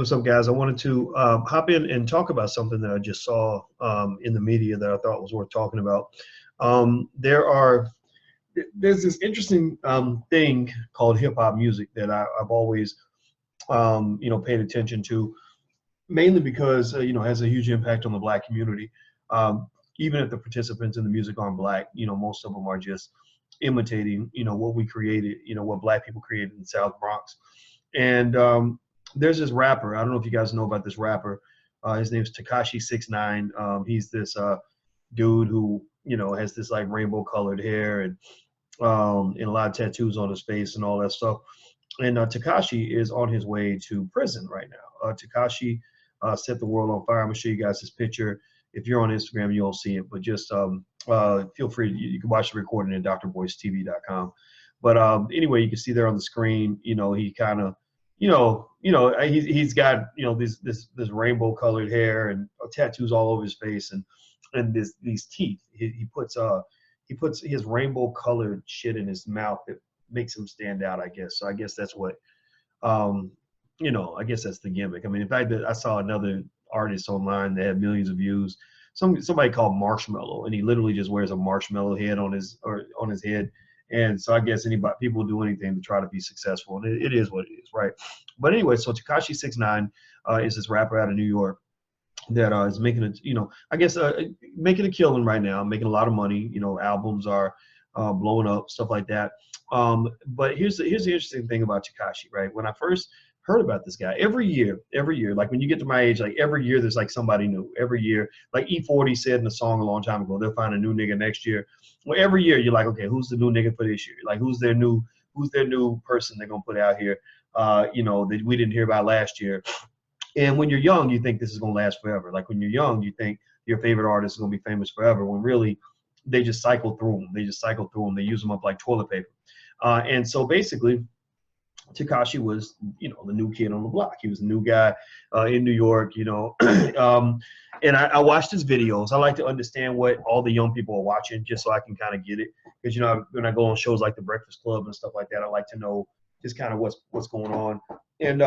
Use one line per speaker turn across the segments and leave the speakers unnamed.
what's up, guys? I wanted to hop in and talk about something that I just saw in the media that I thought was worth talking about. There's this interesting thing called hip hop music that I've always, paid attention to, mainly because it has a huge impact on the Black community. Um, Even if the participants in the music aren't Black, most of them are just imitating, what we created, what Black people created in the South Bronx. And there's this rapper. I don't know if you guys know about this rapper. His name's Tekashi 6ix9ine. He's this dude who has this like rainbow colored hair and a lot of tattoos on his face and all that stuff. And Tekashi is on his way to prison right now. Tekashi set the world on fire. I'm gonna show you guys this picture. If you're on Instagram, you won't see it, but just feel free. You can watch the recording at drboycetv.com. But anyway, you can see there on the screen. He kind of, he's got this rainbow colored hair and tattoos all over his face and these teeth. He puts his rainbow colored shit in his mouth that makes him stand out, I guess. So I guess that's what, I guess that's the gimmick. I mean, in fact, that I saw another artist online that had millions of views. Somebody called Marshmallow, and he literally just wears a marshmallow head on his head. And so I guess people do anything to try to be successful, and it is what it is, right? But anyway, so Tekashi 6ix9ine is this rapper out of New York that is making making a killing right now, making a lot of money. Albums are blowing up, stuff like that. But here's the interesting thing about Tekashi, right? When I first heard about this guy, every year, like when you get to my age, like every year there's like somebody new. Every year, like E40 said in a song a long time ago, they'll find a new nigga next year. Well, every year you're like, okay, who's the new nigga for this year? Like who's their new person they're gonna put out here? That we didn't hear about last year. And when you're young, you think this is gonna last forever. Like when you're young, you think your favorite artist is gonna be famous forever. When really, they just cycle through them. They use them up like toilet paper. And so basically, Tekashi was, the new kid on the block. He was a new guy in New York, and I watched his videos. I like to understand what all the young people are watching, just so I can kind of get it. Because when I go on shows like The Breakfast Club and stuff like that, I like to know just kind of what's going on, and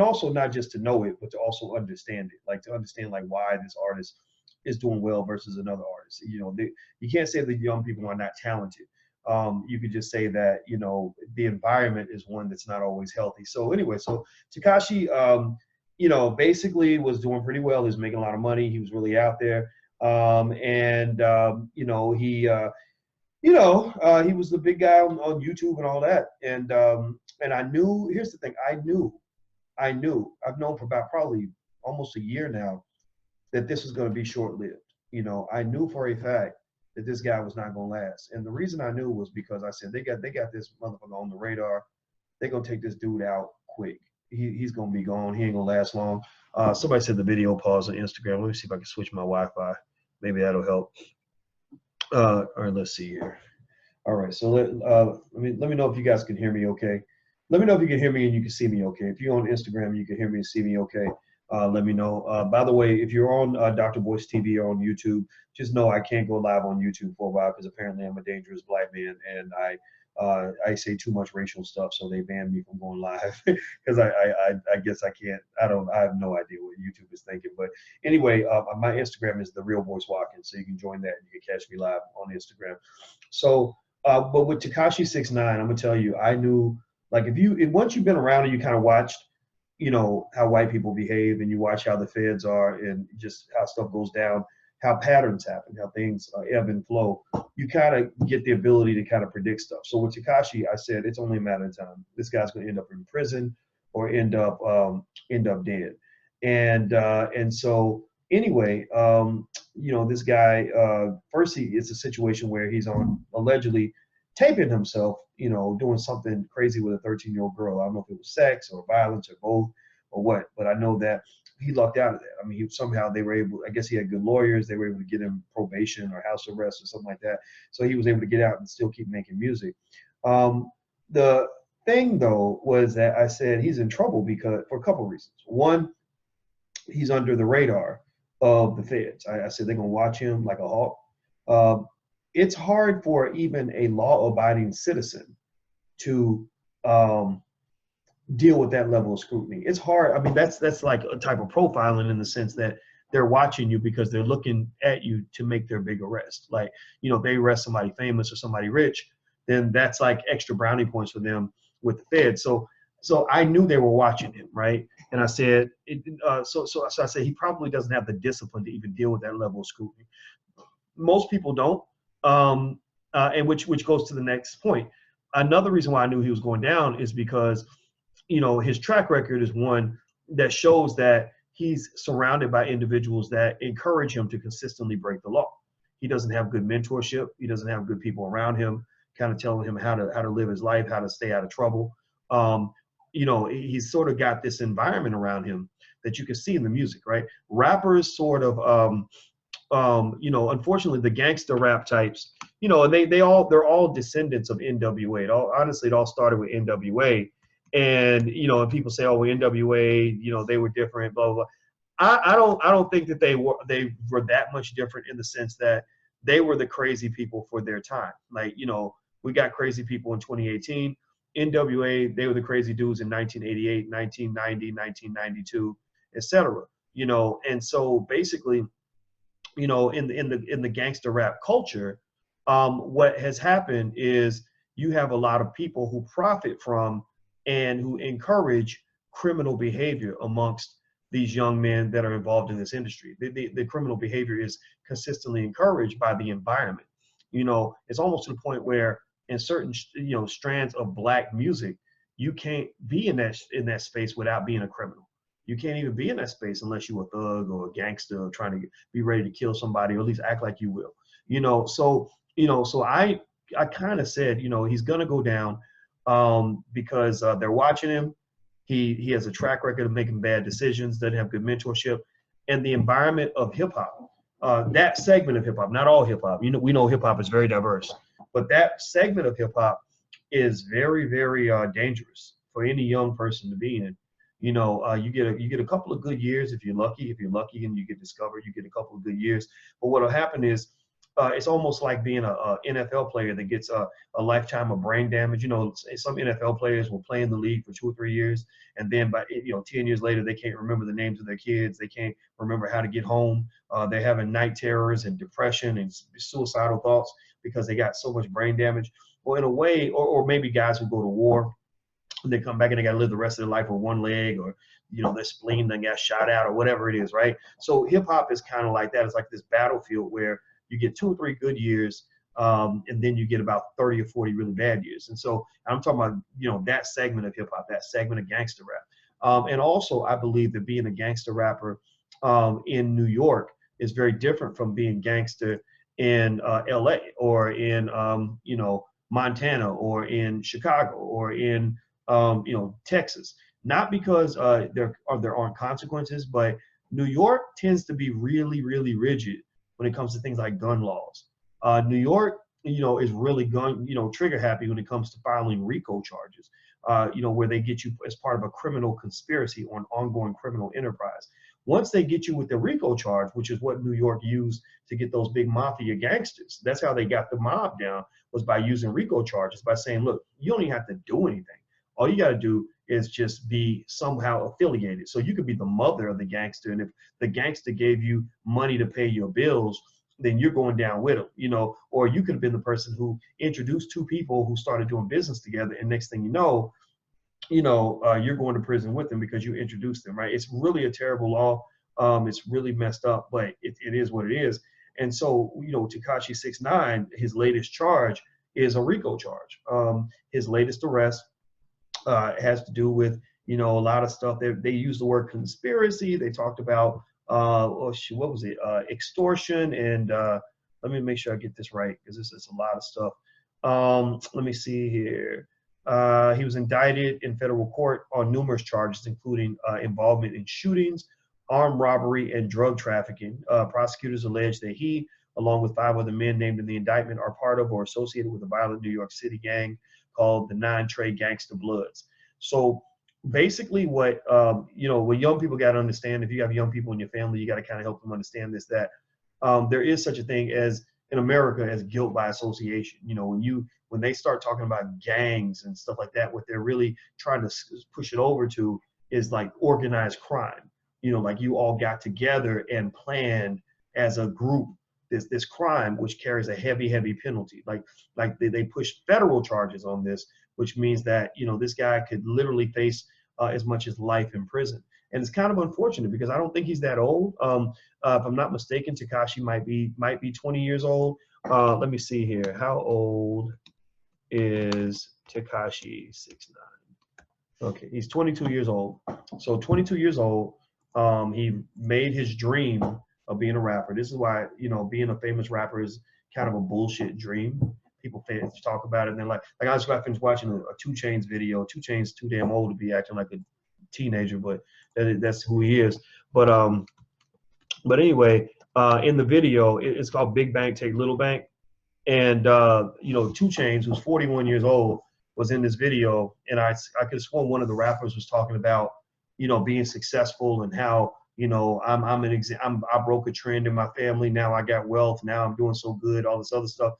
also not just to know it, but to also understand it, like to understand like why this artist is doing well versus another artist. You can't say that young people are not talented. You could just say that the environment is one that's not always healthy. So anyway, so Tekashi, basically was doing pretty well. He was making a lot of money. He was really out there, he was the big guy on YouTube and all that. And I knew. Here's the thing. I knew. I've known for about probably almost a year now that this was going to be short-lived. I knew for a fact that this guy was not going to last. And the reason I knew was because I said, they got this motherfucker on the radar. They're going to take this dude out quick. He's going to be gone. He ain't going to last long. Somebody said the video paused on Instagram. Let me see if I can switch my Wi-Fi. Maybe that'll help. All right, let's see here. All right, so let me know if you guys can hear me okay. Let me know if you can hear me and you can see me okay. If you're on Instagram and you can hear me and see me okay, let me know. By the way, if you're on Dr. Boyce TV or on YouTube, just know I can't go live on YouTube for a while because apparently I'm a dangerous Black man and I say too much racial stuff, so they banned me from going live because I guess I can't. I have no idea what YouTube is thinking. But anyway, my Instagram is the real Boyce Watkins, so you can join that and you can catch me live on Instagram. So, but with Tekashi 6ix9ine, I'm gonna tell you, I knew like once you've been around and you kind of watched, how white people behave and you watch how the feds are and just how stuff goes down, how patterns happen, how things ebb and flow, you kind of get the ability to kind of predict stuff. So with Tekashi, I said it's only a matter of time. This guy's going to end up in prison or end up dead. And so anyway, this guy, first it's a situation where he's on allegedly taping himself, doing something crazy with a 13-year-old girl. I don't know if it was sex or violence or both or what, but I know that he lucked out of that. I mean, they were able, I guess he had good lawyers. They were able to get him probation or house arrest or something like that. So he was able to get out and still keep making music. The thing though was that I said he's in trouble for a couple of reasons. One, he's under the radar of the feds. I said they're gonna watch him like a hawk. It's hard for even a law-abiding citizen to deal with that level of scrutiny. It's hard. I mean, that's like a type of profiling in the sense that they're watching you because they're looking at you to make their big arrest. Like, you know, if they arrest somebody famous or somebody rich, then that's like extra brownie points for them with the Fed. So I knew they were watching him, right? And I said, so I said he probably doesn't have the discipline to even deal with that level of scrutiny. Most people don't, and which goes to the next point. Another reason why I knew he was going down is because, you know, his track record is one that shows that he's surrounded by individuals that encourage him to consistently break the law. He doesn't have good mentorship. He doesn't have good people around him, kind of telling him how to live his life, how to stay out of trouble. Um, you know, he's sort of got this environment around him that you can see in the music, right? Rappers sort of, you know, unfortunately, the gangster rap types, you know, they're all descendants of NWA. Honestly, it all started with NWA, and you know, and people say, oh, well, NWA, you know, they were different, blah blah. Blah. I don't think that they were that much different in the sense that they were the crazy people for their time. Like, you know, we got crazy people in 2018. NWA, they were the crazy dudes in 1988, 1990, 1992, etc. You know, and so basically, you know, in the gangster rap culture, what has happened is you have a lot of people who profit from and who encourage criminal behavior amongst these young men that are involved in this industry. The criminal behavior is consistently encouraged by the environment. You know, it's almost to the point where in certain, you know, strands of black music, you can't be in that space without being a criminal. You can't even be in that space unless you're a thug or a gangster trying to be ready to kill somebody, or at least act like you will. You know, so I kind of said, you know, he's gonna go down because they're watching him. He has a track record of making bad decisions, doesn't have good mentorship, and the environment of hip hop. That segment of hip hop, not all hip hop. You know, we know hip hop is very diverse, but that segment of hip hop is very, very dangerous for any young person to be in. You know, you get a couple of good years if you're lucky. If you're lucky and you get discovered, you get a couple of good years. But what'll happen is it's almost like being a NFL player that gets a lifetime of brain damage. You know, some NFL players will play in the league for 2 or 3 years, and then by 10 years later, they can't remember the names of their kids. They can't remember how to get home. They're having night terrors and depression and suicidal thoughts because they got so much brain damage. Well, in a way, or maybe guys who go to war, they come back and they got to live the rest of their life with one leg, or their spleen then got shot out, or whatever it is, right? So hip hop is kind of like that. It's like this battlefield where you get 2 or 3 good years, and then you get about 30 or 40 really bad years. And so I'm talking about that segment of hip hop, that segment of gangster rap. And also, I believe that being a gangster rapper in New York is very different from being gangster in LA or in Montana or in Chicago or in Texas. Not because there aren't consequences, but New York tends to be really, really rigid when it comes to things like gun laws. New York, is really trigger happy when it comes to filing RICO charges, where they get you as part of a criminal conspiracy or an ongoing criminal enterprise. Once they get you with the RICO charge, which is what New York used to get those big mafia gangsters, that's how they got the mob down, was by using RICO charges, by saying, look, you don't even have to do anything. All you got to do is just be somehow affiliated. So you could be the mother of the gangster, and if the gangster gave you money to pay your bills, then you're going down with them, or you could have been the person who introduced 2 people who started doing business together, and next thing you know, you're going to prison with them because you introduced them, right? It's really a terrible law. It's really messed up, but it is what it is. And so, Tekashi 6ix9ine, his latest charge is a RICO charge. His latest arrest has to do with, a lot of stuff. They used the word conspiracy. They talked about, what was it? Extortion. And let me make sure I get this right, because this is a lot of stuff. Let me see here. He was indicted in federal court on numerous charges, including involvement in shootings, armed robbery, and drug trafficking. Prosecutors allege that he, along with 5 other men named in the indictment, are part of or associated with a violent New York City gang called the 9 Trey Gangsta Bloods. So basically what young people got to understand, if you have young people in your family, you got to kind of help them understand this, that there is such a thing as in America as guilt by association. You know, when they start talking about gangs and stuff like that, what they're really trying to push it over to is like organized crime. You know, like you all got together and planned as a group this crime, which carries a heavy penalty. Like they push federal charges on this, which means that, you know, this guy could literally face as much as life in prison. And it's kind of unfortunate because I don't think he's that old. If I'm not mistaken, Tekashi might be 20 years old. Let me see here. How old is Tekashi 6ix9ine? Okay, he's 22 years old. So 22 years old, he made his dream of being a rapper. This is why, you know, being a famous rapper is kind of a bullshit dream. People talk about it and they're like I just got finished watching a 2 Chainz video. 2 Chainz too damn old to be acting like a teenager, but that's who he is. But anyway, in the video, it's called Big Bank Take Little Bank, and you know, 2 Chainz, who's 41 years old, was in this video, and I could have sworn one of the rappers was talking about, you know, being successful and how, you know, I broke a trend in my family. Now I got wealth. Now I'm doing so good. All this other stuff,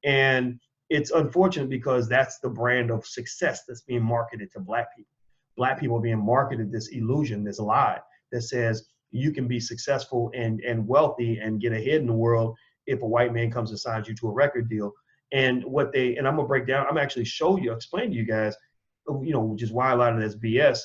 and it's unfortunate because that's the brand of success that's being marketed to Black people. Black people are being marketed this illusion, this lie that says you can be successful and wealthy and get ahead in the world if a white man comes and signs you to a record deal. And I'm gonna break down. I'm actually explain to you guys, you know, just why a lot of this BS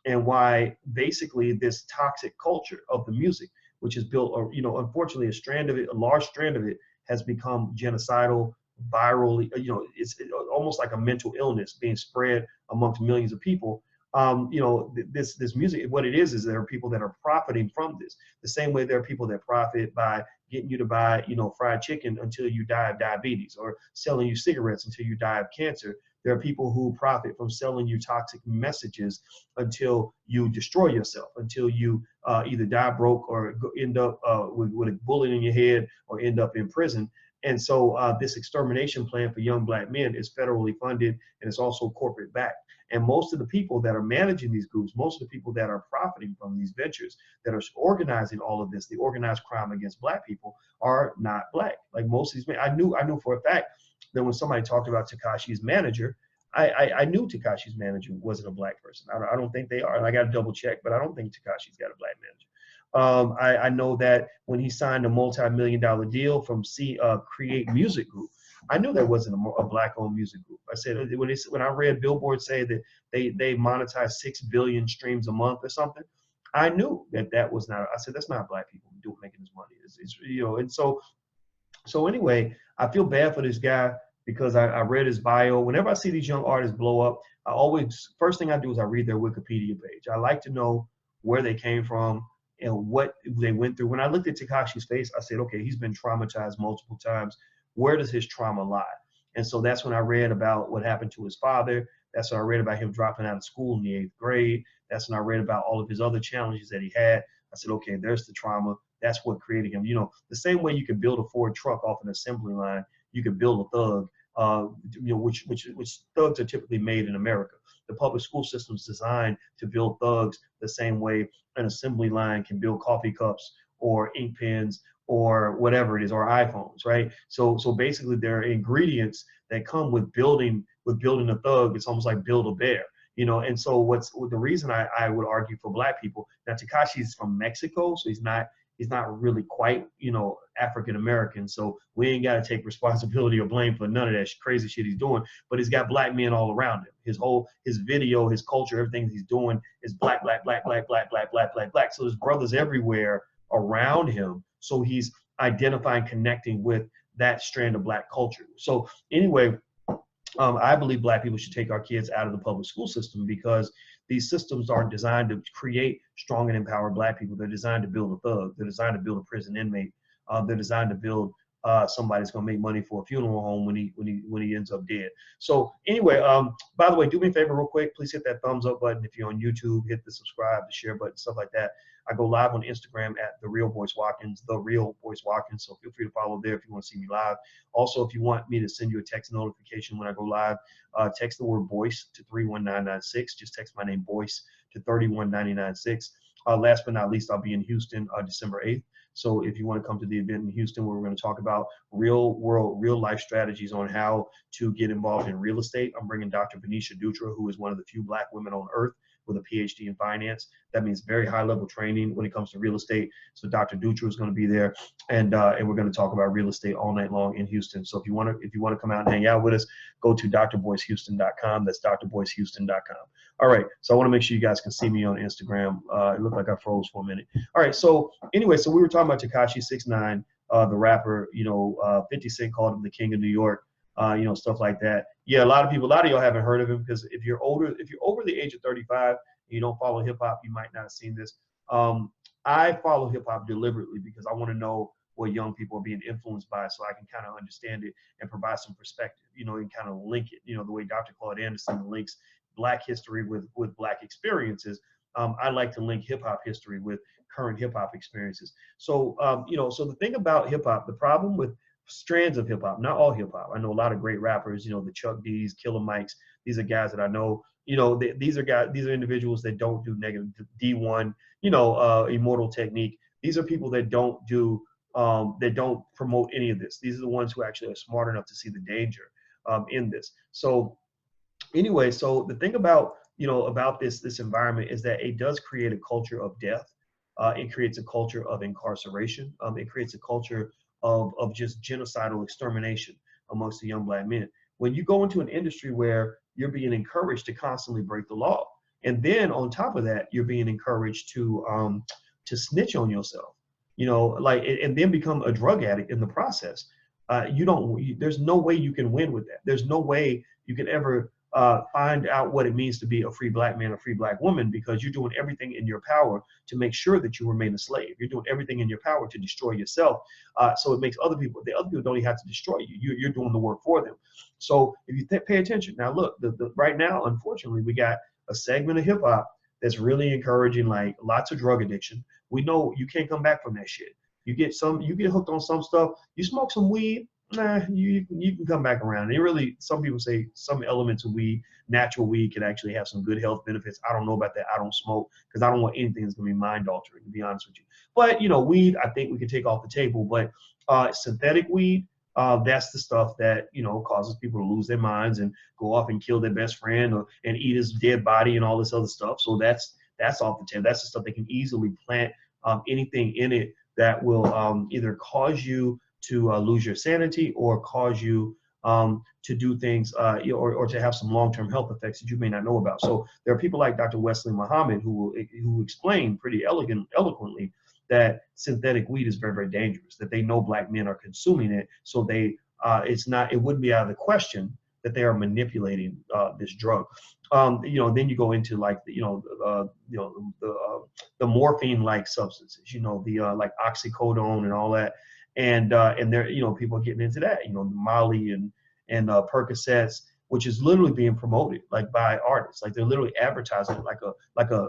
and why basically this toxic culture of the music, which is built, or, you know, unfortunately a large strand of it has become genocidal, viral. You know, it's almost like a mental illness being spread amongst millions of people. You know, this music, what it is there are people that are profiting from this. The same way there are people that profit by getting you to buy, you know, fried chicken until you die of diabetes, or selling you cigarettes until you die of cancer. There are people who profit from selling you toxic messages until you destroy yourself, until you either die broke or end up with a bullet in your head or end up in prison. And so this extermination plan for young Black men is federally funded, and it's also corporate backed. And most of the people that are managing these groups, most of the people that are profiting from these ventures, that are organizing all of this, the organized crime against Black people, are not Black. Like most of these men, I knew for a fact that when somebody talked about Tekashi's manager, I knew Tekashi's manager wasn't a Black person. I don't think they are. And I got to double check, but I don't think Tekashi's got a Black manager. I know that when he signed a multi-million-dollar deal from Create Music Group, I knew that wasn't a Black-owned music group. I said when I read Billboard say that they monetize 6 billion streams a month or something, I knew that was not. I said that's not Black people making this money. It's you know, and so anyway, I feel bad for this guy because I read his bio. Whenever I see these young artists blow up, first thing I do is I read their Wikipedia page. I like to know where they came from and what they went through. When I looked at Tekashi's face, I said, okay, he's been traumatized multiple times. Where does his trauma lie? And so that's when I read about what happened to his father. That's when I read about him dropping out of school in the 8th grade. That's when I read about all of his other challenges that he had. I said, okay, there's the trauma. That's what created him. You know, the same way you can build a Ford truck off an assembly line, you could build a thug, you know, which thugs are typically made in America. The public school system is designed to build thugs the same way an assembly line can build coffee cups or ink pens or whatever it is, or iPhones, right? So basically there are ingredients that come with building a thug. It's almost like build a bear, you know. And so the reason I would argue for Black people, now Tekashi is from Mexico, so he's not really quite, you know, African American. So we ain't got to take responsibility or blame for none of that crazy shit he's doing. But he's got Black men all around him. His video, his culture, everything he's doing is Black. So there's brothers everywhere around him. So he's identifying, connecting with that strand of Black culture. So anyway, I believe Black people should take our kids out of the public school system because these systems aren't designed to create strong and empowered Black people. They're designed to build a thug. They're designed to build a prison inmate. They're designed to build somebody that's going to make money for a funeral home when he ends up dead. So anyway, by the way, do me a favor real quick. Please hit that thumbs up button if you're on YouTube. Hit the subscribe, the share button, stuff like that. I go live on Instagram at The Real Boyce Watkins. So feel free to follow there if you want to see me live. Also, if you want me to send you a text notification when I go live, text the word Boyce to 31996. Just text my name Boyce to 31996. Last but not least, I'll be in Houston December 8th. So if you want to come to the event in Houston, where we're going to talk about real world, real life strategies on how to get involved in real estate, I'm bringing Dr. Venetia Dutra, who is one of the few Black women on earth with a PhD in finance. That means very high level training when it comes to real estate. So Dr. Dutra is going to be there, and we're going to talk about real estate all night long in Houston. So if you want to come out and hang out with us, go to drboycehouston.com. That's drboycehouston.com. All right. So I want to make sure you guys can see me on Instagram. It looked like I froze for a minute. All right. So anyway, so we were talking about Tekashi 6ix9ine, the rapper. 50 Cent called him the king of New York. Stuff like that. Yeah, a lot of y'all haven't heard of him, because if you're over the age of 35 and you don't follow hip hop, you might not have seen this. I follow hip hop deliberately because I want to know what young people are being influenced by, so I can kind of understand it and provide some perspective, and kind of link it, the way Dr. Claude Anderson links Black history with Black experiences. I like to link hip hop history with current hip hop experiences. So, so the thing about hip hop, the problem with strands of hip hop, not all hip hop. I know a lot of great rappers, the Chuck D's, Killer Mikes. These are guys that I know, these are individuals that don't do negative D1, Immortal Technique. These are people that don't do, that don't promote any of this. These are the ones who actually are smart enough to see the danger in this. So anyway, so the thing about, about this environment is that it does create a culture of death. It creates a culture of incarceration. It creates a culture of just genocidal extermination amongst the young Black men. When you go into an industry where you're being encouraged to constantly break the law, and then on top of that, you're being encouraged to snitch on yourself, and then become a drug addict in the process. There's no way you can win with that. There's no way you can ever find out what it means to be a free Black man, a free Black woman, because you're doing everything in your power to make sure that you remain a slave. You're doing everything in your power to destroy yourself. So it makes the other people don't even have to destroy you. You're doing the work for them. So if you pay attention, now look, right now, unfortunately, we got a segment of hip hop that's really encouraging like lots of drug addiction. We know you can't come back from that shit. You get hooked on some stuff, you smoke some weed, you can come back around. And really, some people say some elements of weed, natural weed, can actually have some good health benefits. I don't know about that. I don't smoke because I don't want anything that's going to be mind altering, to be honest with you. But weed, I think we can take off the table. But synthetic weed, that's the stuff that causes people to lose their minds and go off and kill their best friend and eat his dead body and all this other stuff. So that's off the table. That's the stuff they can easily plant anything in it that will either cause you to lose your sanity or cause you to do things or to have some long-term health effects that you may not know about. So there are people like Dr. Wesley Muhammad who explain pretty eloquently that synthetic weed is very, very dangerous, that they know Black men are consuming it. So it wouldn't be out of the question that they are manipulating this drug. Then you go into like the morphine-like substances, like oxycodone and all that. And there, people are getting into that, the Molly and Percocets, which is literally being promoted like by artists, like they're literally advertising it like a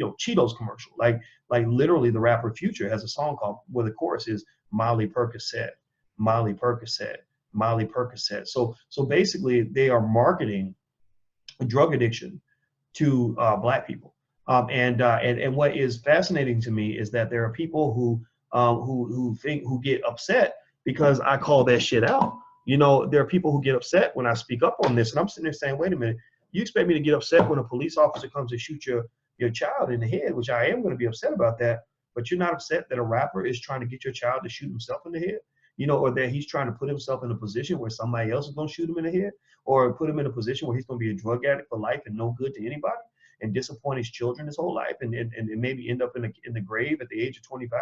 Cheetos commercial, like literally the rapper Future has a song called where the chorus is Molly Percocet, Molly Percocet, Molly Percocet. So basically they are marketing drug addiction to Black people. And what is fascinating to me is that there are people who get upset because I call that shit out. There are people who get upset when I speak up on this, and I'm sitting there saying, wait a minute, you expect me to get upset when a police officer comes to shoot your child in the head, which I am going to be upset about that, but you're not upset that a rapper is trying to get your child to shoot himself in the head, or that he's trying to put himself in a position where somebody else is going to shoot him in the head, or put him in a position where he's going to be a drug addict for life and no good to anybody, and disappoint his children his whole life, and maybe end up in the grave at the age of 25.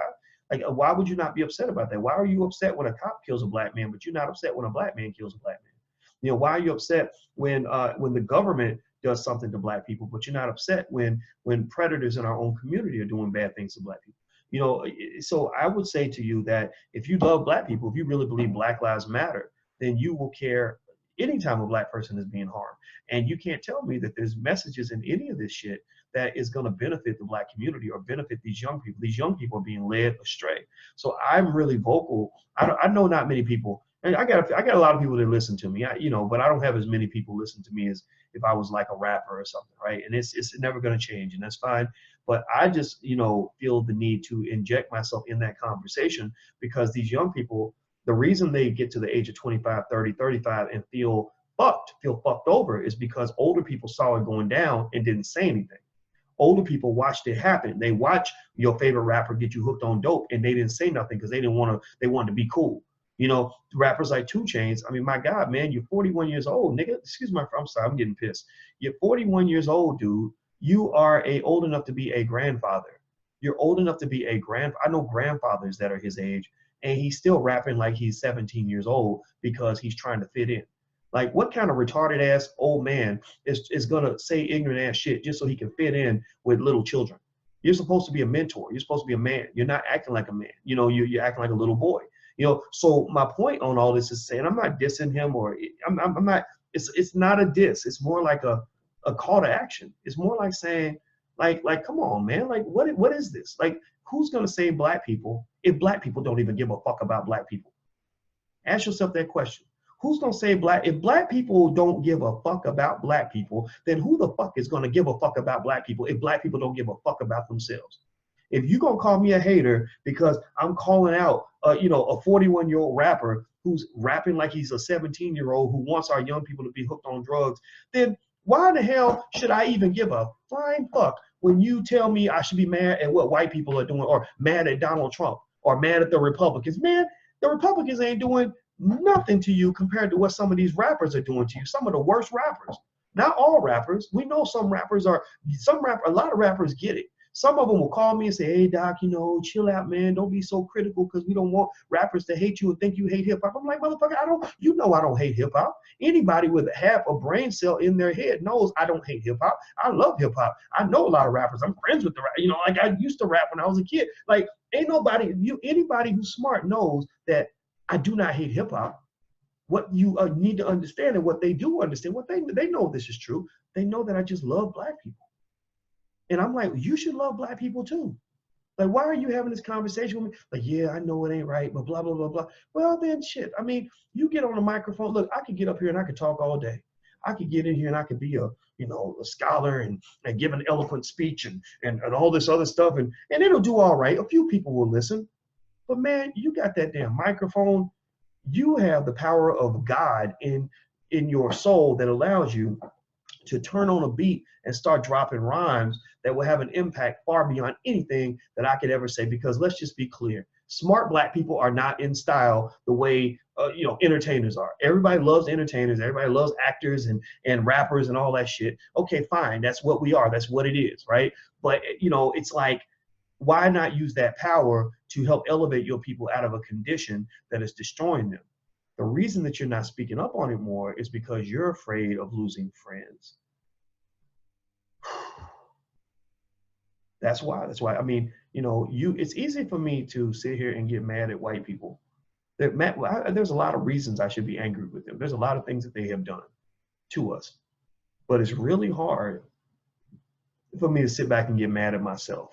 Like, why would you not be upset about that? Why are you upset when a cop kills a Black man, but you're not upset when a Black man kills a Black man? Why are you upset when the government does something to Black people, but you're not upset when predators in our own community are doing bad things to Black people? So I would say to you that if you love Black people, if you really believe Black Lives Matter, then you will care anytime a Black person is being harmed. And you can't tell me that there's messages in any of this shit that is going to benefit the Black community or benefit these young people. These young people are being led astray. So I'm really vocal. I know not many people, and I got a lot of people that listen to me, but I don't have as many people listen to me as if I was like a rapper or something, right? And it's never going to change, and that's fine. But I just, you know, feel the need to inject myself in that conversation because these young people, the reason they get to the age of 25, 30, 35 and feel fucked over is because older people saw it going down and didn't say anything. Older people watched it happen. They watch your favorite rapper get you hooked on dope and they didn't say nothing because they didn't want to, they wanted to be cool. You know, rappers like 2 Chainz, I mean, my God, man, you're 41 years old, nigga. Excuse me, I'm sorry, I'm getting pissed. You're 41 years old, dude. You are old enough to be a grandfather. You're old enough to be a I know grandfathers that are his age, and he's still rapping like he's 17 years old because he's trying to fit in. Like, what kind of retarded ass old man is gonna say ignorant ass shit just so he can fit in with little children? You're supposed to be a mentor. You're supposed to be a man. You're not acting like a man. You know, you're acting like a little boy. You know, so my point on all this is saying I'm not dissing him or I'm not. It's not a diss. It's more like a call to action. It's more like saying like come on, man. Like what is this? Like, who's gonna save black people if black people don't even give a fuck about black people? Ask yourself that question. Who's gonna say if black people don't give a fuck about black people, then who the fuck is gonna give a fuck about black people if black people don't give a fuck about themselves? If you're gonna call me a hater because I'm calling out you know, a 41-year-old rapper who's rapping like he's a 17-year-old who wants our young people to be hooked on drugs, then why the hell should I even give a flying fuck when you tell me I should be mad at what white people are doing or mad at Donald Trump or mad at the Republicans? Man, the Republicans ain't doing nothing to you compared to what some of these rappers are doing to you. Some of the worst rappers. Not all rappers. We know some rappers are, a lot of rappers get it. Some of them will call me and say, hey, Doc, you know, chill out, man. Don't be so critical because we don't want rappers to hate you and think you hate hip hop. I'm like, motherfucker, you know I don't hate hip hop. Anybody with half a brain cell in their head knows I don't hate hip hop. I love hip hop. I know a lot of rappers. I'm friends with the rap. You know, like I used to rap when I was a kid. Like, anybody who's smart knows that I do not hate hip hop. What you need to understand and what they do understand, what they know this is true. They know that I just love black people. And I'm like, you should love black people too. Like, why are you having this conversation with me? Like, yeah, I know it ain't right, but blah, blah, blah, blah. Well, then shit. I mean, you get on the microphone. Look, I could get up here and I could talk all day. I could get in here and I could be a scholar and give an eloquent speech and all this other stuff. And it'll do all right. A few people will listen. But man, you got that damn microphone. You have the power of God in your soul that allows you to turn on a beat and start dropping rhymes that will have an impact far beyond anything that I could ever say. Because let's just be clear, smart black people are not in style the way entertainers are. Everybody loves entertainers. Everybody loves actors and rappers and all that shit. Okay, fine. That's what we are. That's what it is, right? But it's like, why not use that power to help elevate your people out of a condition that is destroying them? The reason that you're not speaking up on it more is because you're afraid of losing friends. That's why. I mean, it's easy for me to sit here and get mad at white people. There's a lot of reasons I should be angry with them. There's a lot of things that they have done to us. But it's really hard for me to sit back and get mad at myself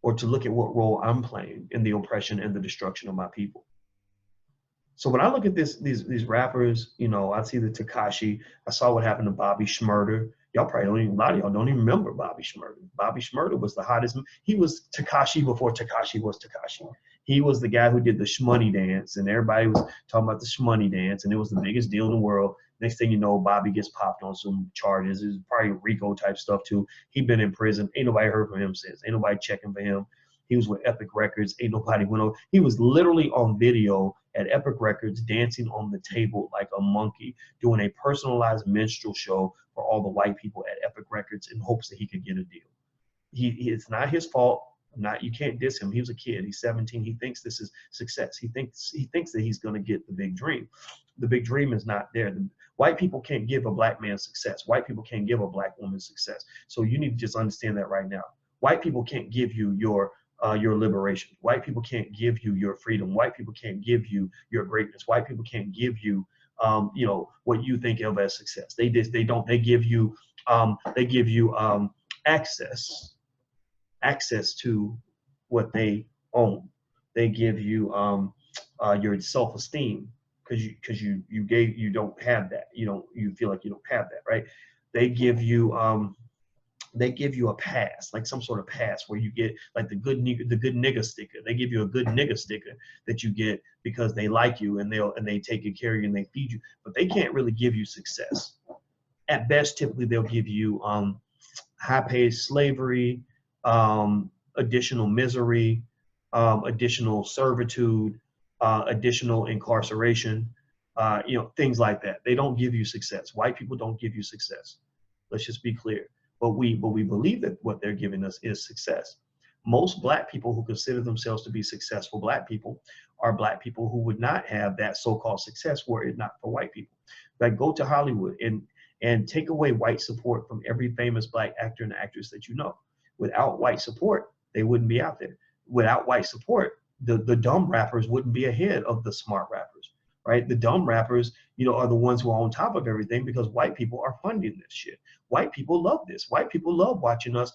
or to look at what role I'm playing in the oppression and the destruction of my people. So when I look at these rappers, I see the Tekashi. I saw what happened to Bobby Shmurda. Y'all probably don't even, a lot of y'all don't even remember Bobby Shmurda. Bobby Shmurda was the hottest. He was Tekashi before Tekashi was Tekashi. He was the guy who did the shmoney dance, and everybody was talking about the shmoney dance, and it was the biggest deal in the world. Next thing you know, Bobby gets popped on some charges. It was probably RICO type stuff too. He'd been in prison. Ain't nobody heard from him since. Ain't nobody checking for him. He was with Epic Records. Ain't nobody went over. He was literally on video at Epic Records dancing on the table like a monkey, doing a personalized minstrel show for all the white people at Epic Records in hopes that he could get a deal. It's not his fault. You can't diss him. He was a kid. He's 17. He thinks this is success. He thinks that he's going to get the big dream. The big dream is not there. White people can't give a black man success. White people can't give a black woman success. So you need to just understand that right now. White people can't give you your liberation. White people can't give you your freedom. White people can't give you your greatness. White people can't give you, what you think of as success. They don't. They give you access to what they own. They give you your self-esteem because you don't have that. You feel like you don't have that, right? They give you they give you a pass, like some sort of pass where you get like the good nigga sticker. They give you a good nigga sticker that you get because they like you and they take good care of you and they feed you, but they can't really give you success. At best, typically they'll give you high paid slavery, additional misery, additional servitude, additional incarceration, things like that. They don't give you success. White people don't give you success. Let's just be clear. But we believe that what they're giving us is success. Most black people who consider themselves to be successful black people are black people who would not have that so-called success were it not for white people. Like, go to Hollywood and take away white support from every famous black actor and actress that you know. Without white support, they wouldn't be out there. Without white support, the dumb rappers wouldn't be ahead of the smart rappers, right? The dumb rappers, are the ones who are on top of everything because white people are funding this shit. White people love this. White people love watching us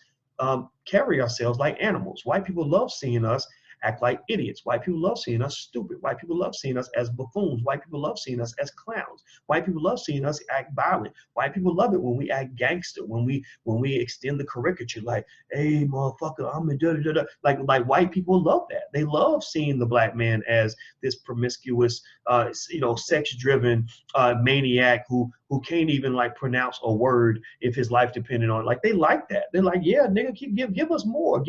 carry ourselves like animals. White people love seeing us act like idiots. White people love seeing us stupid. White people love seeing us as buffoons. White people love seeing us as clowns. White people love seeing us act violent. White people love it when we act gangster, when we extend the caricature like, hey, motherfucker, I'm a da-da-da-da. Like white people love that. They love seeing the black man as this promiscuous, sex-driven maniac who can't even like pronounce a word if his life depended on it. Like, they like that. They're like, yeah, nigga, give us more,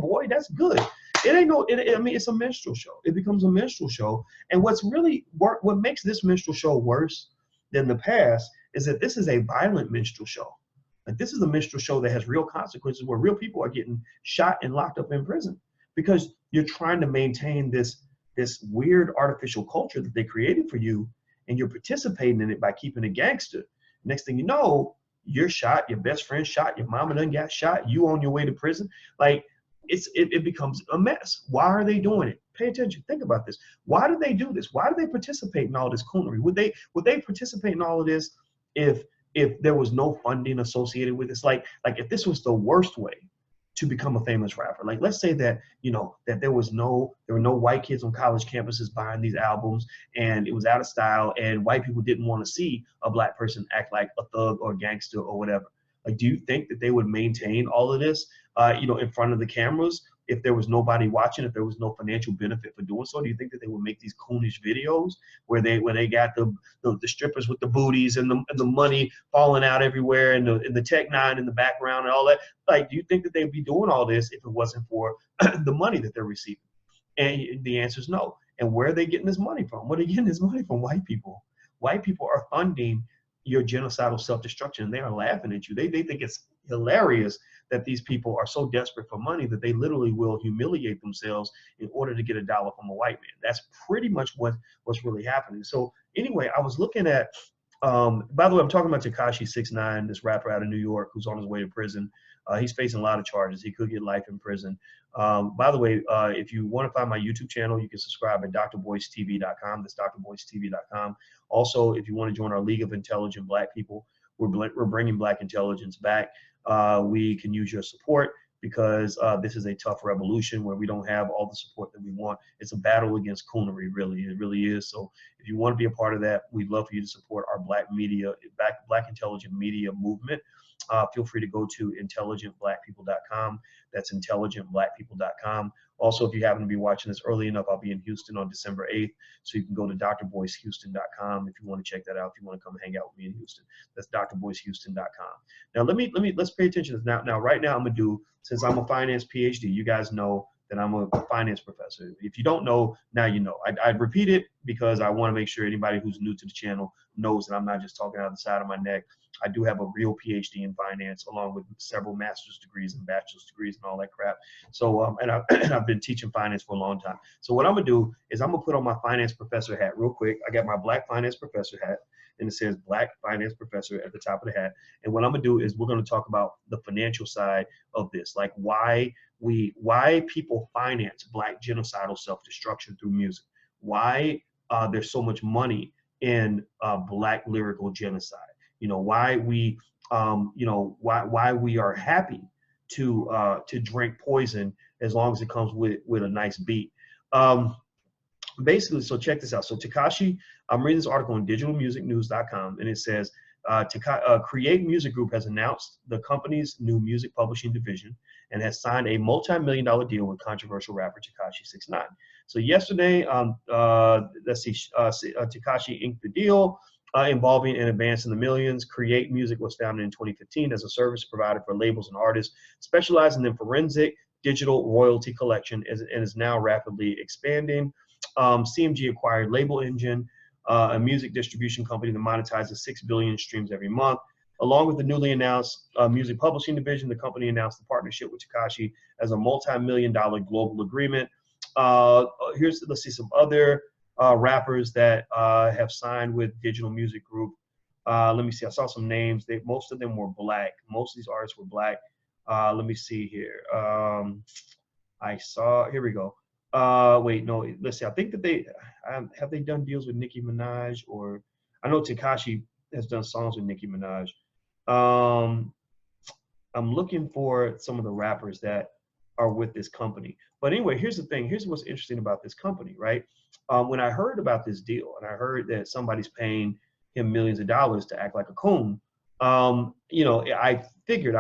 boy. That's good. It ain't no. It's a minstrel show. It becomes a minstrel show. And what makes this minstrel show worse than the past is that this is a violent minstrel show. Like, this is a minstrel show that has real consequences, where real people are getting shot and locked up in prison because you're trying to maintain this weird artificial culture that they created for you, and you're participating in it by keeping it gangster. Next thing you know, you're shot. Your best friend shot. Your mama done got shot. You on your way to prison. Like, it becomes a mess. Why are they doing it? Pay attention. Think about this. Why do they do this? Why do they participate in all this coonery? Would they participate in all of this if there was no funding associated with this? Like if this was the worst way to become a famous rapper. Like, let's say that that there were no white kids on college campuses buying these albums, and it was out of style, and white people didn't want to see a black person act like a thug or gangster or whatever. Like, do you think that they would maintain all of this, in front of the cameras if there was nobody watching, if there was no financial benefit for doing so? Do you think that they would make these coonish videos where they got the strippers with the booties and the money falling out everywhere and the Tech Nine in the background and all that? Like, do you think that they'd be doing all this if it wasn't for the money that they're receiving? And the answer is no. And where are they getting this money from? Where are they getting this money from? White people. White people are funding your genocidal self-destruction, and they are laughing at you. They think it's hilarious that these people are so desperate for money that they literally will humiliate themselves in order to get a dollar from a white man. That's pretty much what's really happening. So anyway, I was looking at, by the way, I'm talking about Tekashi 6ix9ine, this rapper out of New York who's on his way to prison. He's facing a lot of charges. He could get life in prison. By the way, if you want to find my YouTube channel, you can subscribe at drboycetv.com. That's drboycetv.com. Also, if you want to join our League of Intelligent Black People, we're bringing Black intelligence back. We can use your support because this is a tough revolution where we don't have all the support that we want. It's a battle against coonery, really. It really is. So if you want to be a part of that, we'd love for you to support our Black intelligent media movement. Feel free to go to intelligentblackpeople.com. That's intelligentblackpeople.com. Also, if you happen to be watching this early enough, I'll be in Houston on December 8th. So you can go to drboycehouston.com if you want to check that out, if you want to come hang out with me in Houston. That's drboycehouston.com. Now, let's pay attention to this. Now, right now, I'm going to do, since I'm a finance PhD, you guys know that I'm a finance professor. If you don't know, now you know. I repeat it because I want to make sure anybody who's new to the channel knows that I'm not just talking out of the side of my neck. I do have a real PhD in finance, along with several master's degrees and bachelor's degrees and all that crap. So, and I've been teaching finance for a long time. So what I'm gonna do is I'm gonna put on my finance professor hat real quick. I got my Black finance professor hat, and it says Black finance professor at the top of the hat. And what I'm gonna do is we're gonna talk about the financial side of this, like why people finance Black genocidal self-destruction through music, why there's so much money in Black lyrical genocide. Why we why we are happy to drink poison as long as it comes with a nice beat. Basically, so check this out. So Tekashi, I'm reading this article on digitalmusicnews.com, and it says Create Music Group has announced the company's new music publishing division and has signed a multi-million-dollar deal with controversial rapper Tekashi 6ix9ine. So yesterday, Tekashi inked the deal involving an advance in the millions. Create Music was founded in 2015 as a service provider for labels and artists specializing in forensic digital royalty collection and is now rapidly expanding. CMG acquired Label Engine, a music distribution company that monetizes 6 billion streams every month. Along with the newly announced music publishing division, the company announced the partnership with Tekashi as a multi-million-dollar global agreement. Let's see some other rappers that have signed with Digital Music Group. Let me see. I saw some names. Most of them were black. Most of these artists were black. Let me see here. Here we go. Wait, no, let's see. I think that have they done deals with Nicki Minaj, or I know Tekashi has done songs with Nicki Minaj. I'm looking for some of the rappers that are with this company. But anyway, here's the thing. Here's what's interesting about this company, right? When I heard about this deal and I heard that somebody's paying him millions of dollars to act like a coon, I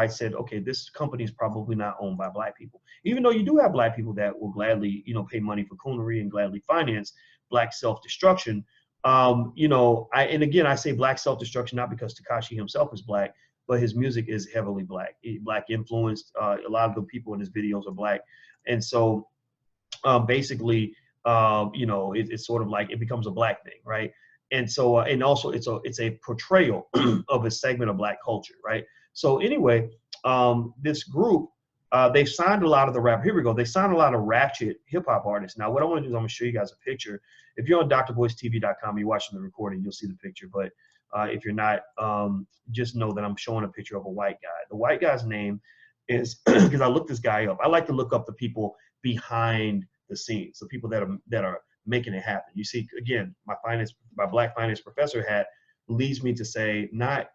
said, okay, this company is probably not owned by black people. Even though you do have black people that will gladly, pay money for coonery and gladly finance black self-destruction. And again, I say black self-destruction not because Tekashi himself is black, but his music is heavily black influenced. A lot of the people in his videos are black. And so basically, it's sort of like it becomes a black thing, right? And so, and also it's a portrayal of a segment of black culture, right? So anyway, this group, they've signed a lot of the rap. Here we go. They signed a lot of ratchet hip hop artists. Now, what I want to do is I'm going to show you guys a picture. If you're on drboycetv.com, you're watching the recording, you'll see the picture. But if you're not, just know that I'm showing a picture of a white guy. The white guy's name is, because I looked this guy up. I like to look up the people behind the scenes, the people that are making it happen. You see, again, my black finance professor hat leads me to say not,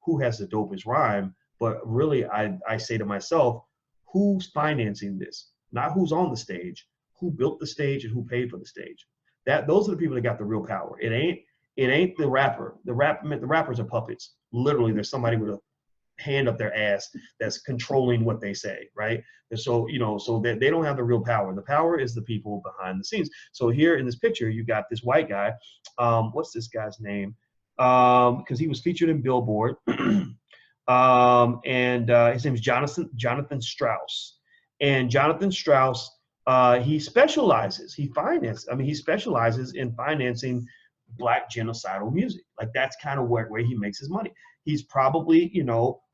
who has the dopest rhyme, but really I say to myself, who's financing this? Not who's on the stage, who built the stage and who paid for the stage. Those are the people that got the real power. It ain't the rapper. The rappers are puppets. Literally, there's somebody with a hand up their ass that's controlling what they say, right? And so, so that they don't have the real power. The power is the people behind the scenes. So here in this picture, you got this white guy. What's this guy's name? Because he was featured in Billboard. His name is Jonathan Strauss. And Jonathan Strauss, he specializes in financing black genocidal music. Like that's kind of where he makes his money. He's probably,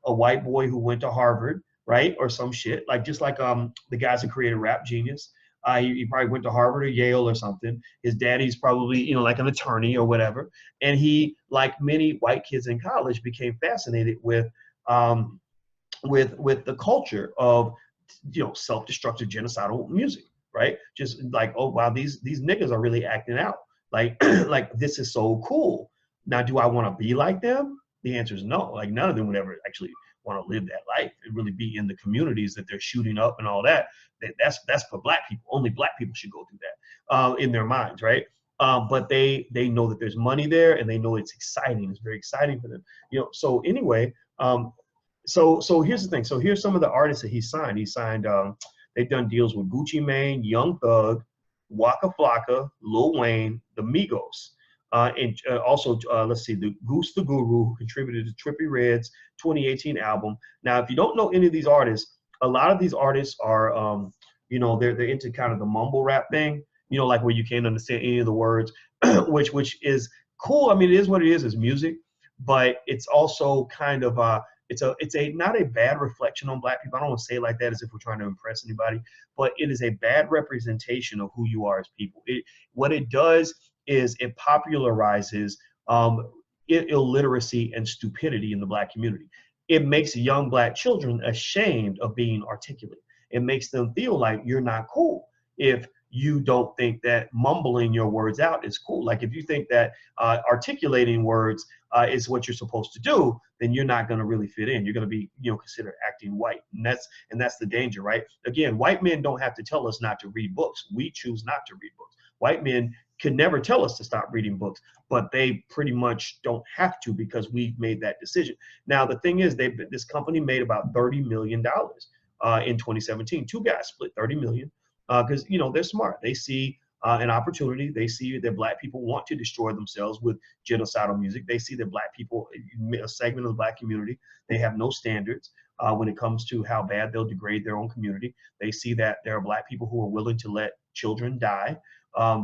a white boy who went to Harvard, right? Or some shit, just like the guys that created Rap Genius. He probably went to Harvard or Yale or something. His daddy's probably, like an attorney or whatever. And he, like many white kids in college, became fascinated with the culture of, self-destructive genocidal music, right? Just like, oh wow, these niggas are really acting out. Like this is so cool. Now, do I want to be like them? The answer is no. Like none of them would ever actually want to live that life and really be in the communities that they're shooting up and all that. That's for black people. Only black people should go through that in their minds, right? But they know that there's money there and they know it's exciting. It's very exciting for them. So anyway, so here's the thing. So here's some of the artists that he signed. They've done deals with Gucci Mane, Young Thug, Waka Flocka, Lil Wayne, the Migos. And also, let's see, the Goose the Guru, who contributed to Trippie Redd's 2018 album. Now, if you don't know any of these artists, a lot of these artists are, they're into kind of the mumble rap thing, like where you can't understand any of the words, which is cool. I mean, it is what it is. It's music, but it's also kind of it's not a bad reflection on black people. I don't want to say it like that as if we're trying to impress anybody, but it is a bad representation of who you are as people. What it does is it popularizes illiteracy and stupidity in the black community. It makes young black children ashamed of being articulate. It makes them feel like you're not cool if you don't think that mumbling your words out is cool. Like if you think that articulating words is what you're supposed to do, then you're not going to really fit in. You're going to be, considered acting white. And that's the danger, right? Again, white men don't have to tell us not to read books. We choose not to read books. White men could never tell us to stop reading books, but they pretty much don't have to because we've made that decision. Now, the thing is, this company made about $30 million in 2017. Two guys split 30 million because they're smart. They see an opportunity. They see that Black people want to destroy themselves with genocidal music. They see that Black people, a segment of the Black community, they have no standards when it comes to how bad they'll degrade their own community. They see that there are Black people who are willing to let children die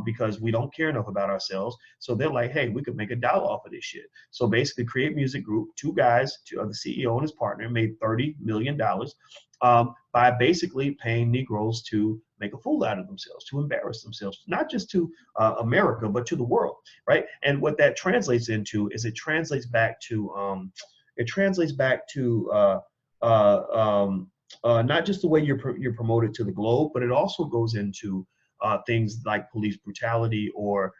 because we don't care enough about ourselves. So they're like, hey, we could make $1 off of this shit. So basically, Create Music Group, two guys, the CEO and his partner, made $30 million by basically paying Negroes to make a fool out of themselves, to embarrass themselves, not just to America, but to the world, right? And what that translates into is it translates back to not just the way you're promoted to the globe, but it also goes into things like police brutality or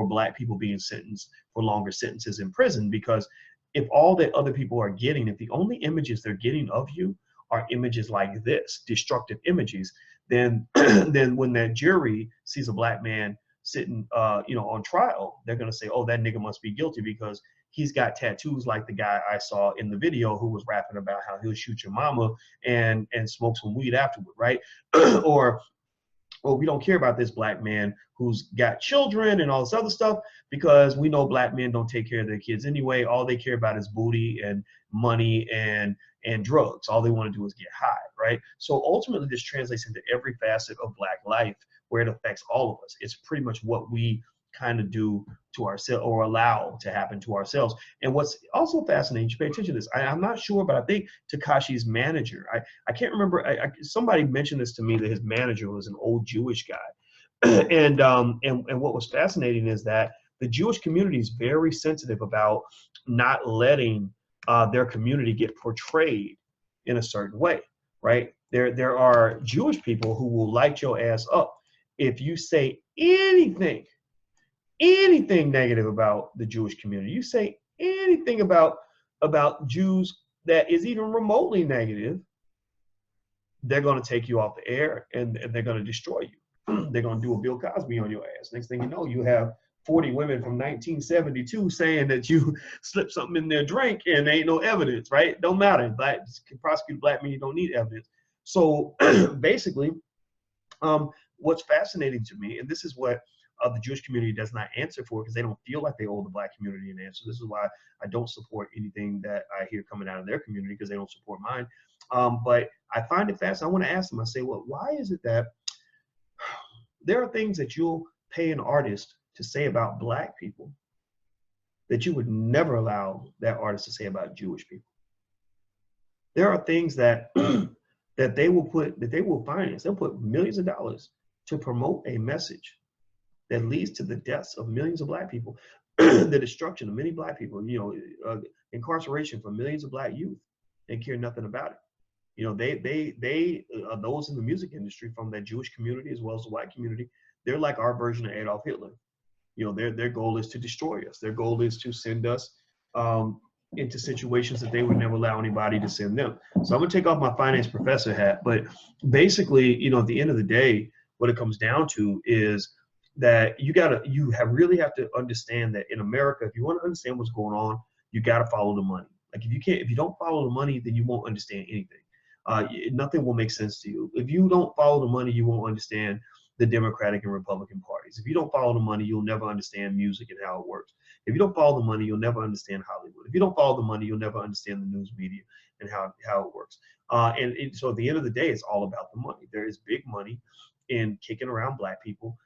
Black people being sentenced for longer sentences in prison. Because if all that other people are getting, if the only images they're getting of you are images like this, destructive images, then then when that jury sees a Black man sitting on trial, they're gonna say, oh, that nigga must be guilty because he's got tattoos like the guy I saw in the video who was rapping about how he'll shoot your mama and smoke some weed afterward, right? or well, we don't care about this Black man who's got children and all this other stuff because we know Black men don't take care of their kids anyway. All they care about is booty and money and drugs. All they want to do is get high, right? So ultimately, this translates into every facet of Black life where it affects all of us. It's pretty much what we kind of do to ourselves or allow to happen to ourselves. And what's also fascinating, you pay attention to this, I'm not sure, but I think Tekashi's manager, I can't remember, somebody mentioned this to me that his manager was an old Jewish guy. and what was fascinating is that the Jewish community is very sensitive about not letting their community get portrayed in a certain way, right? There are Jewish people who will light your ass up if you say anything negative about the Jewish community. You say anything about Jews that is even remotely negative, they're going to take you off the air and they're going to destroy you. They're going to do a Bill Cosby on your ass. Next thing you know, you have 40 women from 1972 saying that you slipped something in their drink and there ain't no evidence, right? Don't matter. Black can prosecute Black men, you don't need evidence. So basically, what's fascinating to me, and this is what the Jewish community does not answer for because they don't feel like they owe the Black community an answer. This is why I don't support anything that I hear coming out of their community because they don't support mine. But I find it fascinating. I want to ask them, I say, well, why is it that there are things that you'll pay an artist to say about Black people that you would never allow that artist to say about Jewish people? There are things that that they will finance. They'll put millions of dollars to promote a message that leads to the deaths of millions of Black people, the destruction of many Black people, incarceration for millions of Black youth, and care nothing about it. They those in the music industry from that Jewish community as well as the White community, they're like our version of Adolf Hitler. Their goal is to destroy us. Their goal is to send us into situations that they would never allow anybody to send them. So I'm gonna take off my finance professor hat, but basically, at the end of the day, what it comes down to is that you really have to understand that in America, if you want to understand what's going on, you got to follow the money. Like if you don't follow the money, then you won't understand anything. Nothing will make sense to you. If you don't follow the money, you won't understand the Democratic and Republican parties. If you don't follow the money, you'll never understand music and how it works. If you don't follow the money, you'll never understand Hollywood. If you don't follow the money, you'll never understand the news media and how it works. So at the end of the day, it's all about the money. There is big money in kicking around Black people.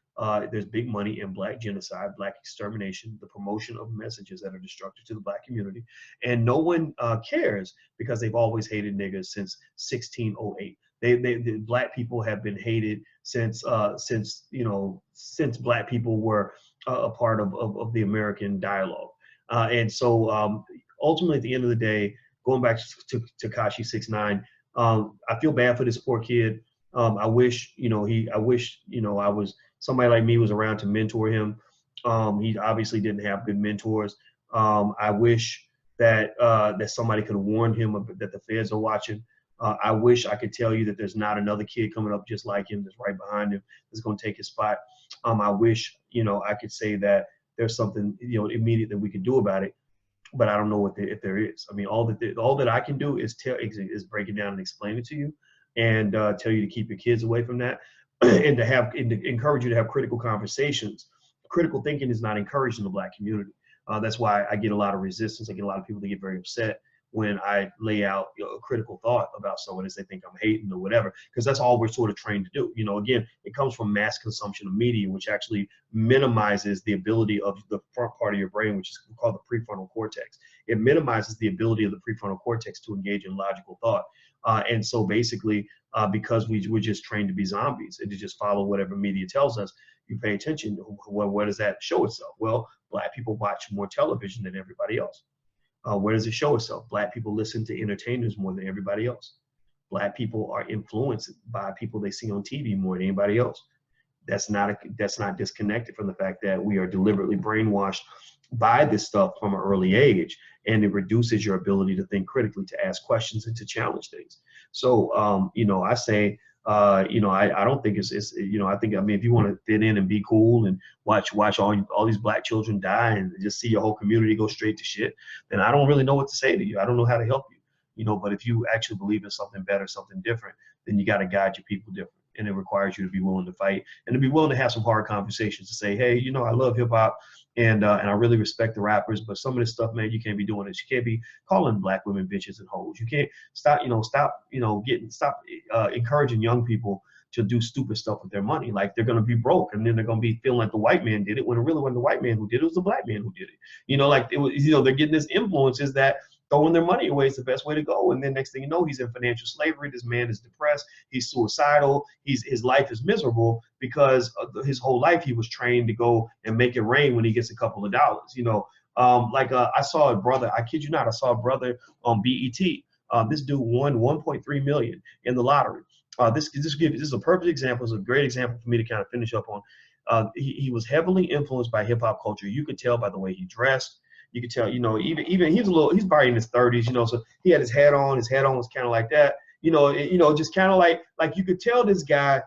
There's big money in Black genocide, Black extermination, the promotion of messages that are destructive to the Black community. And no one cares because they've always hated niggas since 1608. The Black people have been hated since Black people were a part of the American dialogue. And so ultimately, at the end of the day, going back to Tekashi 6ix9ine, I feel bad for this poor kid. I wish I was somebody like me was around to mentor him. He obviously didn't have good mentors. I wish that somebody could have warned him that the feds are watching. I wish I could tell you that there's not another kid coming up just like him that's right behind him that's going to take his spot. I wish, I could say that there's something, immediate that we could do about it, but I don't know if there is. I mean, all that I can do is break it down and explain it to you, and tell you to keep your kids away from that, and to encourage you to have critical conversations. Critical thinking is not encouraged in the Black community. That's why I get a lot of resistance. I get a lot of people that get very upset when I lay out a critical thought about someone as they think I'm hating or whatever, because that's all we're sort of trained to do. Again, it comes from mass consumption of media, which actually minimizes the ability of the front part of your brain, which is called the prefrontal cortex. It minimizes the ability of the prefrontal cortex to engage in logical thought. And so basically, because we're just trained to be zombies and to just follow whatever media tells us, you pay attention. Well, where does that show itself? Well, Black people watch more television than everybody else. Where does it show itself? Black people listen to entertainers more than everybody else. Black people are influenced by people they see on TV more than anybody else. That's not disconnected from the fact that we are deliberately brainwashed by this stuff from an early age, and it reduces your ability to think critically, to ask questions, and to challenge things. So, I say, I don't think it's I think, if you want to fit in and be cool and watch all these Black children die and just see your whole community go straight to shit, then I don't really know what to say to you. I don't know how to help you. But if you actually believe in something better, something different, then you got to guide your people different. And it requires you to be willing to fight and to be willing to have some hard conversations to say, hey, I love hip hop and I really respect the rappers, but some of this stuff, man, you can't be doing this. You can't be calling Black women bitches and hoes. You can't stop encouraging young people to do stupid stuff with their money. Like, they're going to be broke, and then they're going to be feeling like the white man did it, when it really wasn't the white man who did it. It was the Black man who did it. Like, it was, they're getting this influences that throwing their money away is the best way to go. And then next thing you know, he's in financial slavery. This man is depressed. He's suicidal. His life is miserable because his whole life he was trained to go and make it rain when he gets a couple of dollars. I saw a brother, I kid you not, I saw a brother on BET. This dude won 1.3 million in the lottery. This is a perfect example. It's a great example for me to kind of finish up on. He was heavily influenced by hip hop culture. You could tell by the way he dressed. You could tell, even he's probably in his 30s, so he had his hat on. His hat on was kind of like that, just kind of like you could tell this guy,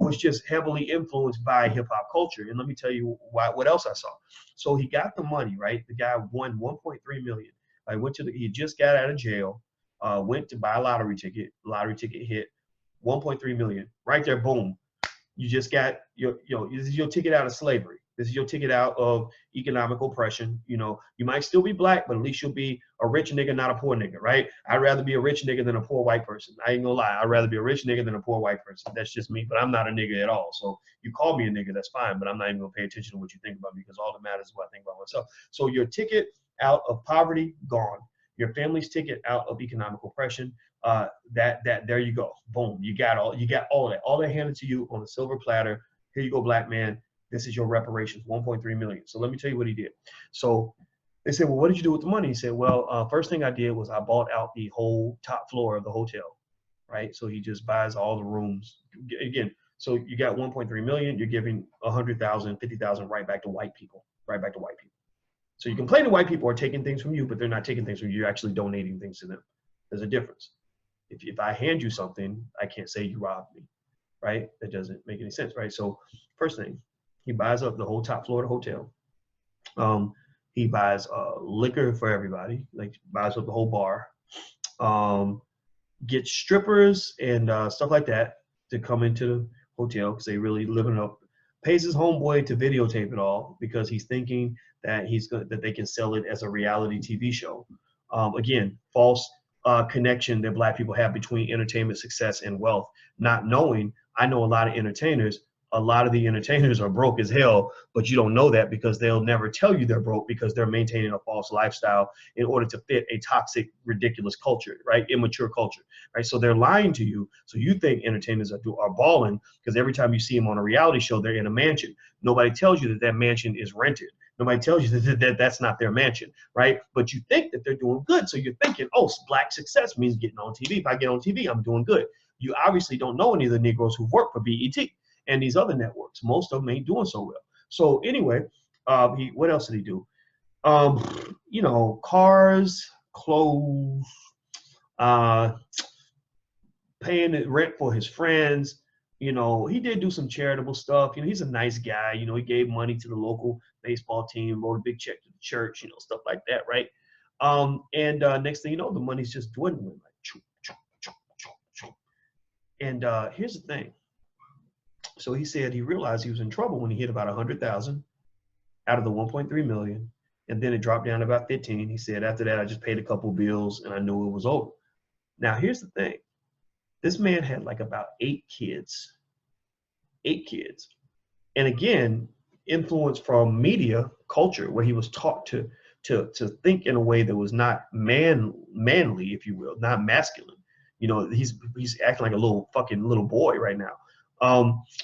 was just heavily influenced by hip hop culture. And let me tell you what else I saw. So he got the money, right? The guy won 1.3 million. He just got out of jail, went to buy a lottery ticket. Lottery ticket hit 1.3 million. Right there, boom. You just got this is your ticket out of slavery. This is your ticket out of economic oppression. You might still be Black, but at least you'll be a rich nigga, not a poor nigga, right? I'd rather be a rich nigga than a poor white person. I ain't gonna lie. I'd rather be a rich nigga than a poor white person. That's just me, but I'm not a nigga at all. So you call me a nigga, that's fine, but I'm not even gonna pay attention to what you think about me, because all that matters is what I think about myself. So your ticket out of poverty, gone. Your family's ticket out of economic oppression, there you go. Boom. You got all that. All that handed to you on a silver platter. Here you go, Black man. This is your reparations, 1.3 million. So let me tell you what he did. So they said, well, what did you do with the money? He said, well, first thing I did was I bought out the whole top floor of the hotel, right? So he just buys all the rooms. Again, so you got 1.3 million, you're giving 100,000, 50,000 right back to white people. So you complain that white people are taking things from you, but they're not taking things from you. You're actually donating things to them. There's a difference. If I hand you something, I can't say you robbed me, right? That doesn't make any sense, right? So first thing, he buys up the whole top floor of the hotel. He buys liquor for everybody, like buys up the whole bar. Gets strippers and stuff like that to come into the hotel because they really living up. Pays his homeboy to videotape it all because he's thinking that that they can sell it as a reality TV show. Again, false connection that Black people have between entertainment success and wealth, not knowing. I know a lot of entertainers. A lot of the entertainers are broke as hell, but you don't know that because they'll never tell you they're broke because they're maintaining a false lifestyle in order to fit a toxic, ridiculous culture, right? Immature culture, right? So they're lying to you. So you think entertainers are balling because every time you see them on a reality show, they're in a mansion. Nobody tells you that mansion is rented. Nobody tells you that that's not their mansion, right? But you think that they're doing good. So you're thinking, oh, Black success means getting on TV. If I get on TV, I'm doing good. You obviously don't know any of the Negroes who work for BET. And these other networks, most of them ain't doing so well. So anyway, what else did he do? Cars, clothes, paying the rent for his friends. You know, he did do some charitable stuff. You know, he's a nice guy. You know, he gave money to the local baseball team, wrote a big check to the church, you know, stuff like that, right? And next thing you know, the money's just dwindling, like choo, choo, choo, choo, choo. And here's the thing. So he said he realized he was in trouble when he hit about 100,000 out of the 1.3 million, and then it dropped down to about 15. He said after that, I just paid a couple bills and I knew it was over. Now here's the thing. This man had like about 8 kids. 8 kids. And again, influence from media culture where he was taught to think in a way that was not manly, if you will, not masculine. You know, he's acting like a little fucking little boy right now.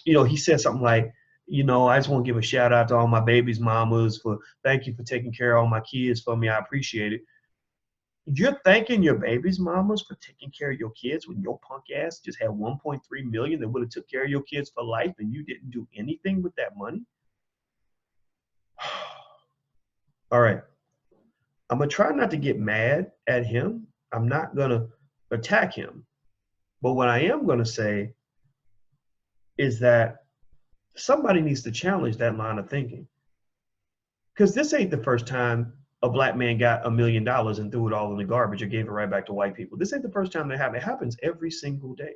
You know, he said something like, you know, I just want to give a shout out to all my babies' mamas for thank you for taking care of all my kids for me. I appreciate it. You're thanking your babies' mamas for taking care of your kids when your punk ass just had 1.3 million that would have took care of your kids for life and you didn't do anything with that money? All right. I'm going to try not to get mad at him. I'm not going to attack him. But what I am going to say is that somebody needs to challenge that line of thinking. Because this ain't the first time a black man got $1 million and threw it all in the garbage or gave it right back to white people. This ain't the first time that happened. It happens every single day.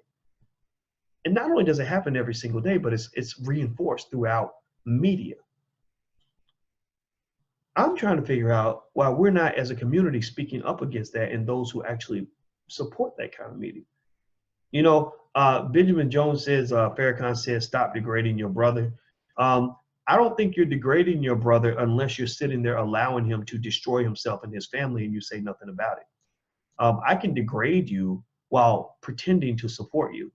And not only does it happen every single day, but it's reinforced throughout media. I'm trying to figure out why we're not, as a community, speaking up against that and those who actually support that kind of media. You know, Benjamin Jones says, Farrakhan says, stop degrading your brother. I don't think you're degrading your brother unless you're sitting there allowing him to destroy himself and his family and you say nothing about it. I can degrade you while pretending to support you.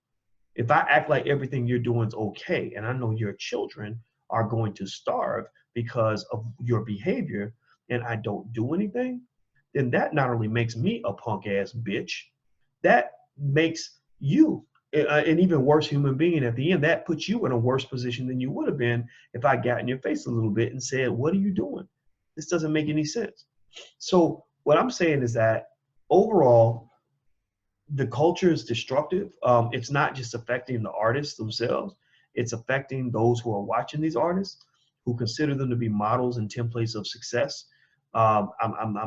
If I act like everything you're doing is okay, and I know your children are going to starve because of your behavior, and I don't do anything, then that not only makes me a punk ass bitch, that makes you an even worse human being at the end. That puts you in a worse position than you would have been if I got in your face a little bit and said, what are you doing? This doesn't make any sense. So what I'm saying is that overall, the culture is destructive. It's not just affecting the artists themselves. It's affecting those who are watching these artists, who consider them to be models and templates of success. I'm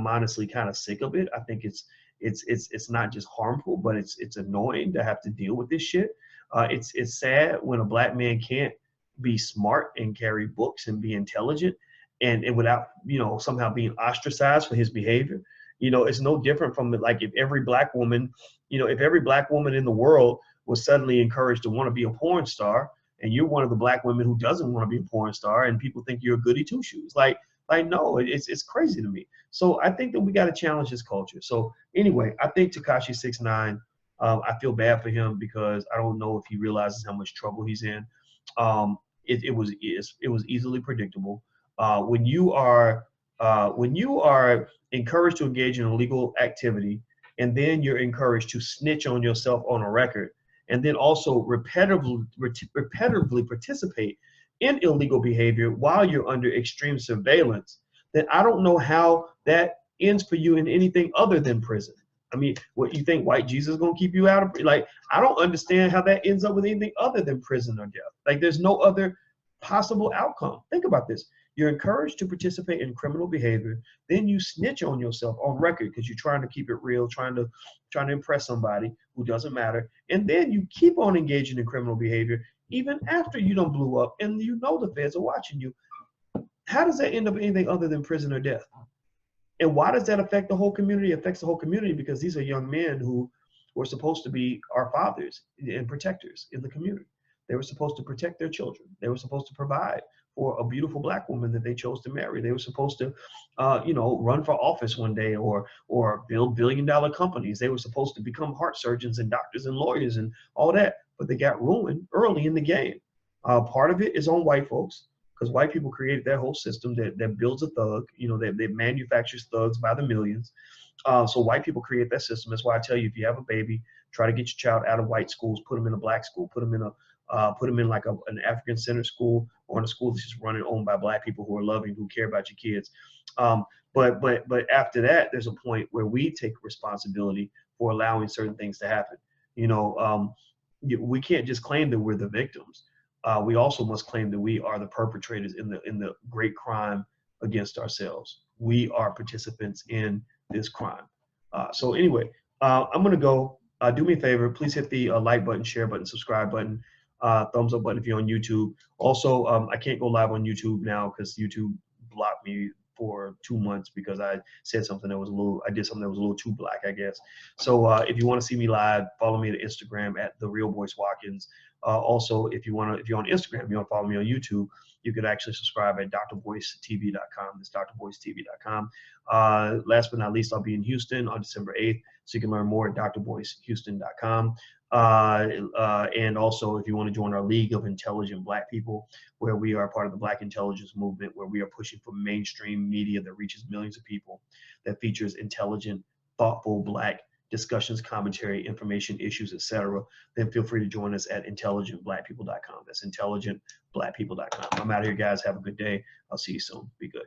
honestly kind of sick of it. I think it's not just harmful, but it's annoying to have to deal with this shit. It's sad when a black man can't be smart and carry books and be intelligent and without, you know, somehow being ostracized for his behavior. You know, it's no different from like if every black woman, you know, if every black woman in the world was suddenly encouraged to want to be a porn star, and you're one of the black women who doesn't want to be a porn star, and people think you're a goody two shoes. Like no, it's crazy to me. So I think that we got to challenge this culture. So anyway, I think Tekashi 6ix9ine, I feel bad for him because I don't know if he realizes how much trouble he's in. It was easily predictable. When you are encouraged to engage in illegal activity, and then you're encouraged to snitch on yourself on a record, and then also repetitively participate in illegal behavior while you're under extreme surveillance, then I don't know how that ends for you in anything other than prison. I mean, what you think white Jesus is gonna keep you out of, like, I don't understand how that ends up with anything other than prison or death. Like, there's no other possible outcome. Think about this. You're encouraged to participate in criminal behavior, then you snitch on yourself on record because you're trying to keep it real, trying to impress somebody who doesn't matter, and then you keep on engaging in criminal behavior even after you don't blew up and you know the feds are watching you. How does that end up anything other than prison or death? And why does that affect the whole community? It affects the whole community because these are young men who were supposed to be our fathers and protectors in the community. They were supposed to protect their children. They were supposed to provide for a beautiful black woman that they chose to marry. They were supposed to, run for office one day or build billion-dollar companies. They were supposed to become heart surgeons and doctors and lawyers and all that, but they got ruined early in the game. Part of it is on white folks because white people created that whole system that builds a thug. You know, that manufactures thugs by the millions. So white people create that system. That's why I tell you, if you have a baby, try to get your child out of white schools, put them in a black school, put them in like an African-centered school or in a school that's just run and owned by black people who are loving, who care about your kids. But after that, there's a point where we take responsibility for allowing certain things to happen. You know, we can't just claim that we're the victims. We also must claim that we are the perpetrators in the great crime against ourselves. We are participants in this crime. So anyway, I'm gonna go. Do me a favor, please hit the like button, share button, subscribe button, thumbs up button if you're on YouTube. Also, I can't go live on YouTube now because YouTube blocked me for 2 months because I said something that was I did something that was a little too black, I guess. So if you want to see me live, follow me on Instagram at the real Boyce Watkins. Also, if you're on Instagram, you want to follow me on YouTube, you could actually subscribe at drboycetv.com. That's drboycetv.com. Last but not least, I'll be in Houston on December 8th, so you can learn more at drboycehouston.com. And also, if you want to join our League of Intelligent Black People, where we are part of the Black Intelligence Movement, where we are pushing for mainstream media that reaches millions of people, that features intelligent, thoughtful Black discussions, commentary, information, issues, etc., then feel free to join us at intelligentblackpeople.com. That's intelligentblackpeople.com. I'm out of here, guys. Have a good day. I'll see you soon. Be good.